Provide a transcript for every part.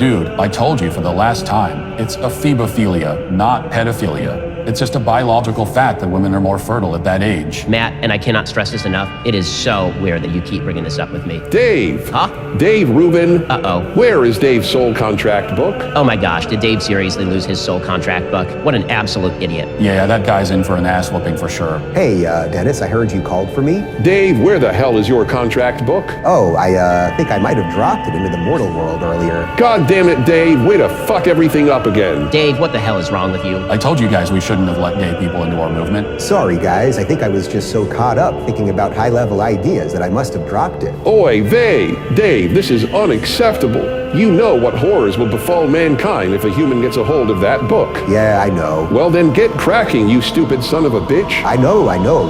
Dude, I told you for the last time, it's ephebophilia, not pedophilia. It's just a biological fact that women are more fertile at that age. Matt, and I cannot stress this enough, it is so weird that you keep bringing this up with me. Dave! Huh? Dave Rubin? Uh-oh. Where is Dave's soul contract book? Oh my gosh, did Dave seriously lose his soul contract book? What an absolute idiot. Yeah, that guy's in for an ass whooping for sure. Hey, Dennis, I heard you called for me. Dave, where the hell is your contract book? Oh, I think I might have dropped it into the mortal world earlier. God damn it, Dave, way to fuck everything up again. Dave, what the hell is wrong with you? I told you guys we shouldn't have let gay people into our movement. Sorry, guys. I think I was just so caught up thinking about high-level ideas that I must have dropped it. Oy vey, Dave, this is unacceptable. You know what horrors will befall mankind if a human gets a hold of that book. Yeah, I know. Well then get cracking, you stupid son of a bitch. I know.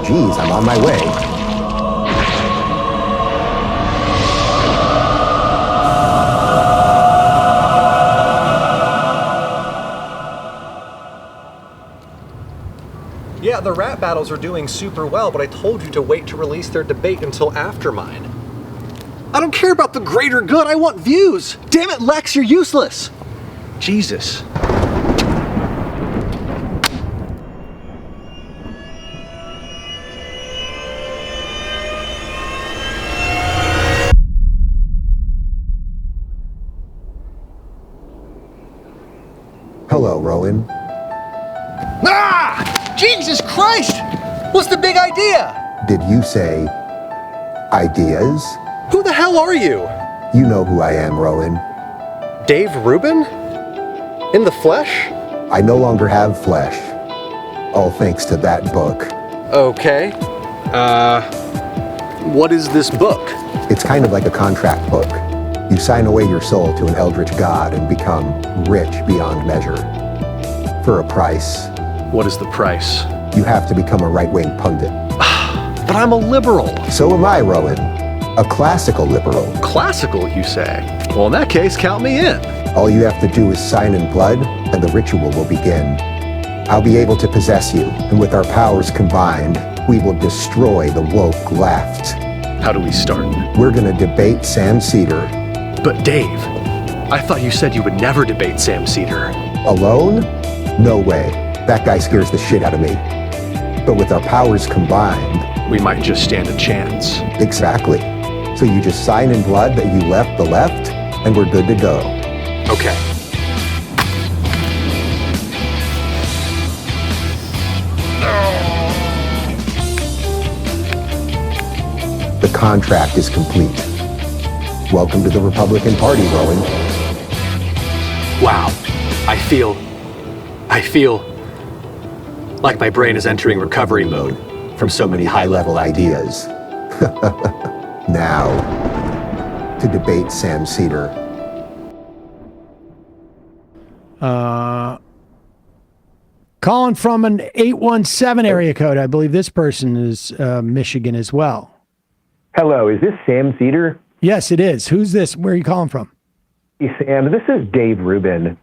Geez, I'm on my way. Yeah, the rap battles are doing super well, but I told you to wait to release their debate until after mine. I don't care about the greater good, I want views! Damn it, Lex, you're useless! Jesus. Hello, Roenn. Ah! Jesus Christ! What's the big idea? Did you say ideas? Who the hell are you? You know who I am, Roenn. Dave Rubin? In the flesh? I no longer have flesh. All thanks to that book. Okay. What is this book? It's kind of like a contract book. You sign away your soul to an eldritch god and become rich beyond measure. For a price. What is the price? You have to become a right-wing pundit. But I'm a liberal. So am I, Roenn. A classical liberal. Classical, you say? Well, in that case, count me in. All you have to do is sign in blood, and the ritual will begin. I'll be able to possess you, and with our powers combined, we will destroy the woke left. How do we start? We're gonna debate Sam Seder. But Dave, I thought you said you would never debate Sam Seder. Alone? No way. That guy scares the shit out of me. But with our powers combined... we might just stand a chance. Exactly. So you just sign in blood that you left the left, and we're good to go. Okay. The contract is complete. Welcome to the Republican Party, Roenn. Wow. I feel like my brain is entering recovery mode from so many high-level ideas. Now, to debate Sam Seder. Calling from an 817 area code. I believe this person is Michigan as well. Hello, is this Sam Seder? Yes, it is. Who's this? Where are you calling from? Hey, Sam, this is Dave Rubin.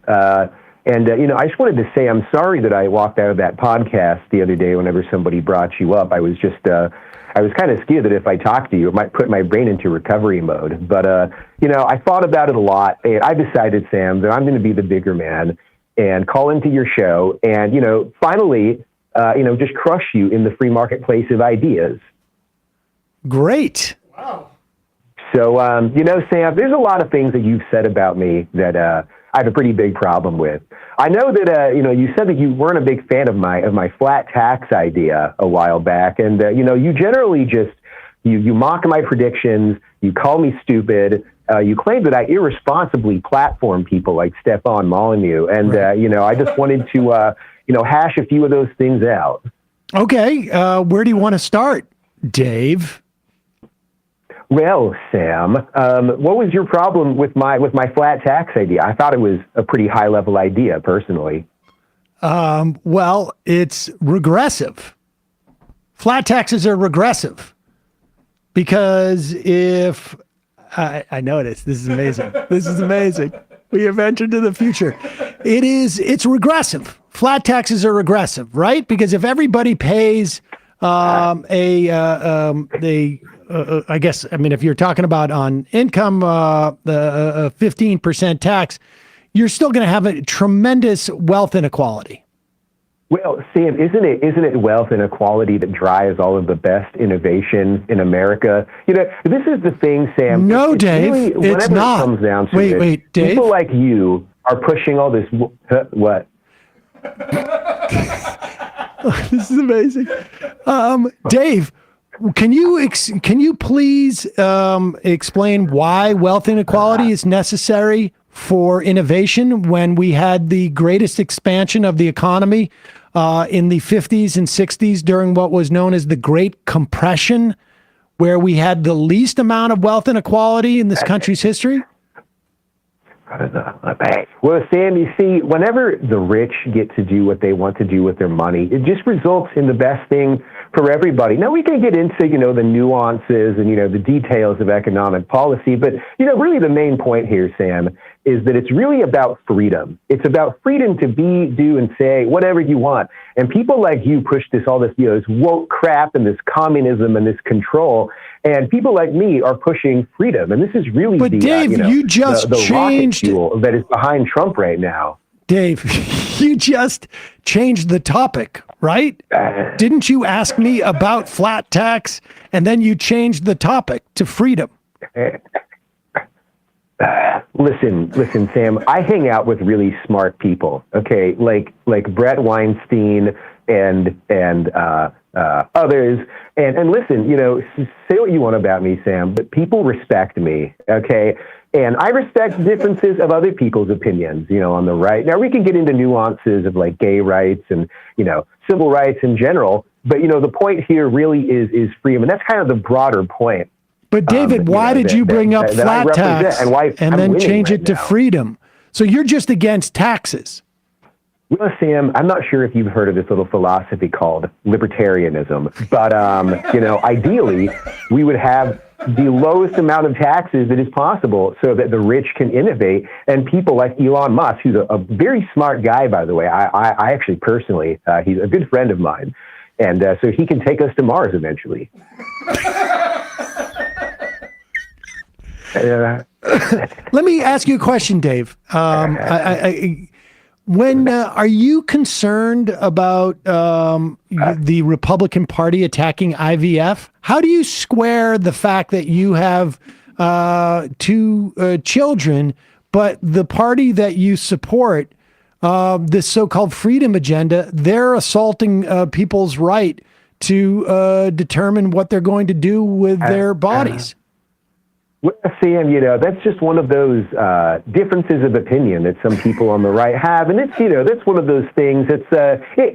I just wanted to say I'm sorry that I walked out of that podcast the other day whenever somebody brought you up. I was kind of scared that if I talked to you, it might put my brain into recovery mode. But, I thought about it a lot, and I decided, Sam, that I'm going to be the bigger man and call into your show and, finally, just crush you in the free marketplace of ideas. Great. Wow. So, Sam, there's a lot of things that you've said about me that I have a pretty big problem with. I know that, you said that you weren't a big fan of my flat tax idea a while back. And, you generally just, you mock my predictions, you call me stupid, you claim that I irresponsibly platform people like Stefan Molyneux. And, right. I just wanted to, hash a few of those things out. Okay. Where do you want to start, Dave? Well, Sam, what was your problem with my flat tax idea? I thought it was a pretty high level idea, personally. Well, it's regressive. Flat taxes are regressive because if I know this is amazing. This is amazing. We have entered to the future. It's regressive. Flat taxes are regressive, right? Because if everybody pays if you're talking about on income, the 15% tax, you're still going to have a tremendous wealth inequality. Well, Sam, isn't it wealth inequality that drives all of the best innovation in America? You know, this is the thing, Sam. No, Dave, really, it's not. It comes down to wait, Dave. People like you are pushing all this. What? This is amazing. Dave, can you please explain why wealth inequality is necessary for innovation when we had the greatest expansion of the economy in the 50s and 60s during what was known as the Great Compression, where we had the least amount of wealth inequality in this country's history? Well, Sam, you see, whenever the rich get to do what they want to do with their money, it just results in the best thing for everybody. Now, we can get into, you know, the nuances and, you know, the details of economic policy, but, you know, really the main point here, Sam, is that it's really about freedom. It's about freedom to be, do, and say whatever you want. And people like you push all this, you know, this woke crap and this communism and this control. And people like me are pushing freedom. And this is really but Dave, you just the changed rocket fuel that is behind Trump right now. Dave, you just changed the topic, right? Didn't you ask me about flat tax and then you changed the topic to freedom? Listen, Sam, I hang out with really smart people, okay? Like Brett Weinstein and others. And listen, you know, say what you want about me, Sam, but people respect me, okay? And I respect differences of other people's opinions, you know, on the right. Now, we can get into nuances of like gay rights and, you know, civil rights in general. But, you know, the point here really is freedom. And that's kind of the broader point. But David, why did you bring up flat tax and then change it to freedom? So you're just against taxes. Well, Sam, I'm not sure if you've heard of this little philosophy called libertarianism, but, you know, ideally, we would have the lowest amount of taxes that is possible so that the rich can innovate. And people like Elon Musk, who's a very smart guy, by the way, I actually personally, he's a good friend of mine. And so he can take us to Mars eventually. Let me ask you a question, Dave. When are you concerned about the Republican Party attacking IVF? How do you square the fact that you have 2 children, but the party that you support, this so-called freedom agenda, they're assaulting people's right to determine what they're going to do with their bodies? Well, Sam, you know, that's just one of those differences of opinion that some people on the right have. And it's, you know, that's one of those things that's,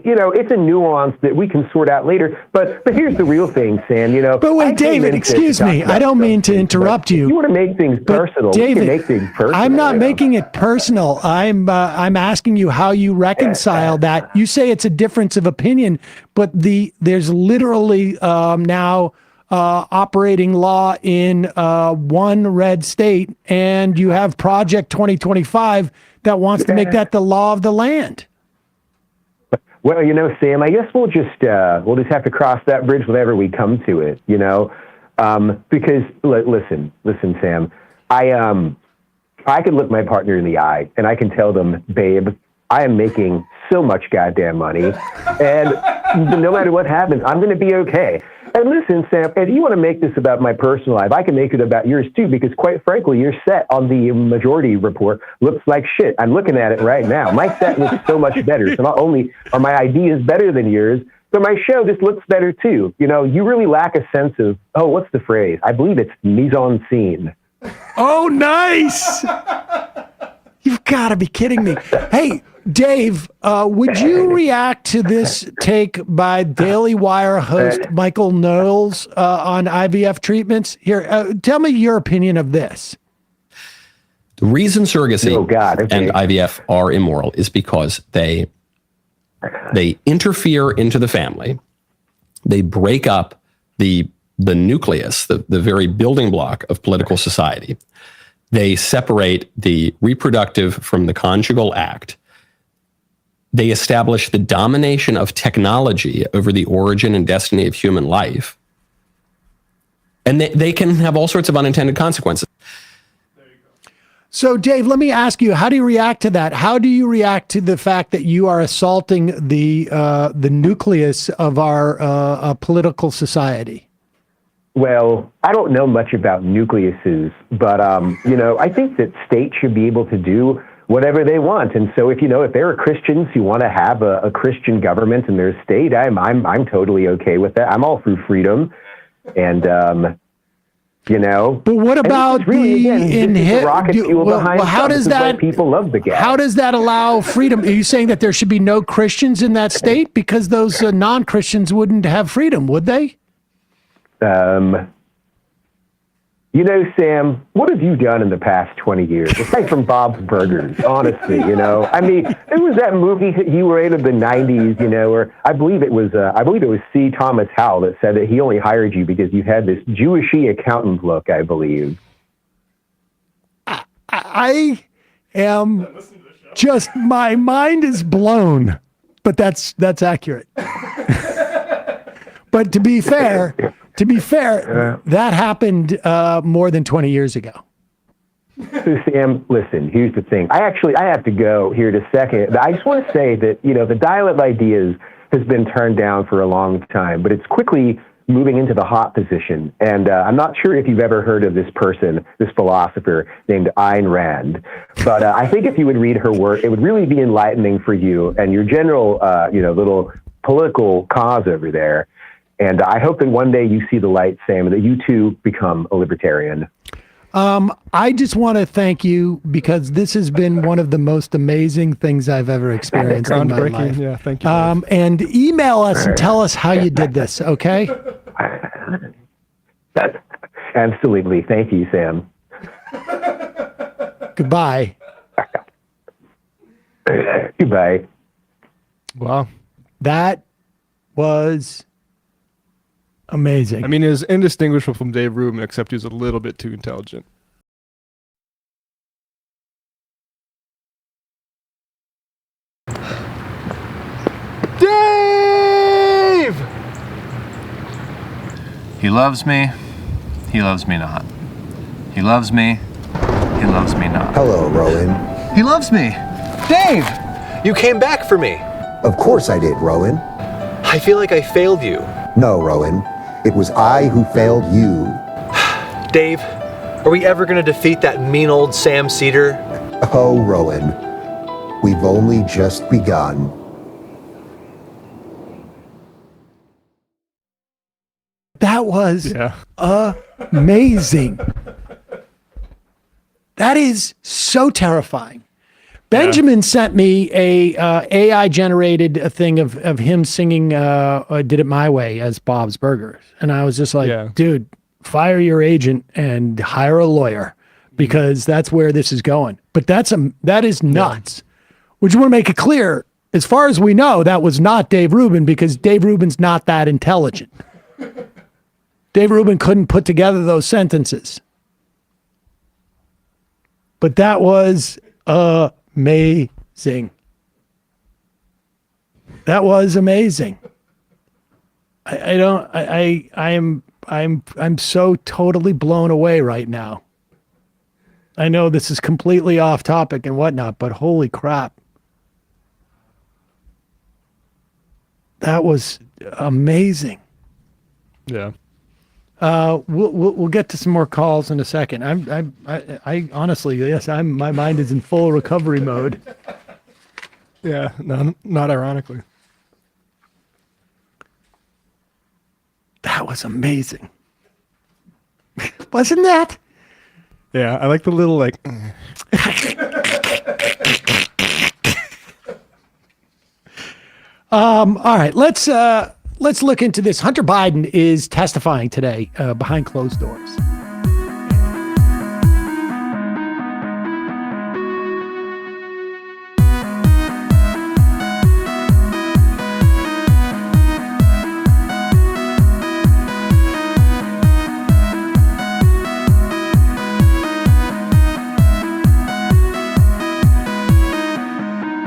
you know, it's a nuance that we can sort out later. But here's the real thing, Sam, you know. But wait, David, excuse me. I don't mean to interrupt you. You want to make things personal. David, we can make things personal. I'm not making it personal. I'm asking you how you reconcile that. You say it's a difference of opinion, but there's literally now operating law in one red state, and you have Project 2025 that wants to make that the law of the land. Well, you know, Sam, I guess we'll just have to cross that bridge whenever we come to it, you know, because listen, Sam, I can look my partner in the eye and I can tell them, babe, I am making so much goddamn money, and no matter what happens, I'm going to be okay. And listen, Sam, if you want to make this about my personal life, I can make it about yours too, because quite frankly, your set on the Majority Report looks like shit. I'm looking at it right now. My set looks so much better. So not only are my ideas better than yours, but my show just looks better too. You know, you really lack a sense of, what's the phrase? I believe it's mise en scene. Oh, nice. You've got to be kidding me. Hey, Dave, would you react to this take by Daily Wire host Michael Knowles on IVF treatments? Here, tell me your opinion of this. The reason surrogacy and IVF are immoral is because they interfere into the family. They break up the nucleus, the very building block of political society. They separate the reproductive from the conjugal act. They establish the domination of technology over the origin and destiny of human life. And they can have all sorts of unintended consequences. So, Dave, let me ask you: how do you react to that? How do you react to the fact that you are assaulting the nucleus of our political society? Well, I don't know much about nucleuses, but I think that states should be able to do whatever they want. And so, if there are Christians who want to have a Christian government in their state, I'm totally okay with that. I'm all for freedom, and But what about the rocket fuel behind how does that people love the gas? How does that allow freedom? Are you saying that there should be no Christians in that state because those non-Christians wouldn't have freedom, would they? Sam, what have you done in the past 20 years? Aside from Bob's Burgers, honestly, I mean, there was that movie that you were in the 90s, where I believe it was C. Thomas Howell that said that he only hired you because you had this Jewishy accountant look, I believe. I am just, my mind is blown, but that's accurate. But to be fair, that happened more than 20 years ago. So Sam, listen, here's the thing. I have to go here in a second. I just want to say that, the Dial of Ideas has been turned down for a long time, but it's quickly moving into the hot position. And I'm not sure if you've ever heard of this person, this philosopher named Ayn Rand. But I think if you would read her work, it would really be enlightening for you and your general, little political cause over there. And I hope that one day you see the light, Sam, and that you too become a libertarian. I just want to thank you because this has been one of the most amazing things I've ever experienced in my life. Yeah, thank you. And email us and tell us how you did this, okay? Absolutely. Thank you, Sam. Goodbye. Goodbye. Wow. That was amazing. I mean, it was indistinguishable from Dave Rubin, except he was a little bit too intelligent. Dave! He loves me. He loves me not. He loves me. He loves me not. Hello, Roenn. He loves me. Dave! You came back for me. Of course I did, Roenn. I feel like I failed you. No, Roenn. It was I who failed you. Dave, are we ever going to defeat that mean old Sam Seder? Oh, Roenn. We've only just begun. That was amazing. That is so terrifying. Benjamin sent me a AI generated thing of him singing "Did It My Way" as Bob's Burgers, and I was just like, dude, fire your agent and hire a lawyer because that's where this is going. But that is nuts. Would you want to make it clear? As far as we know, that was not Dave Rubin because Dave Rubin's not that intelligent. Dave Rubin couldn't put together those sentences. But that was amazing. That was amazing. I'm so totally blown away right now. I know this is completely off topic and whatnot, but holy crap. That was amazing. Yeah. We'll get to some more calls in a second. I honestly, yes, my mind is in full recovery mode. Yeah, no, not ironically. That was amazing. Wasn't that? Yeah, I like the little like. All right, let's look into this. Hunter Biden is testifying today behind closed doors.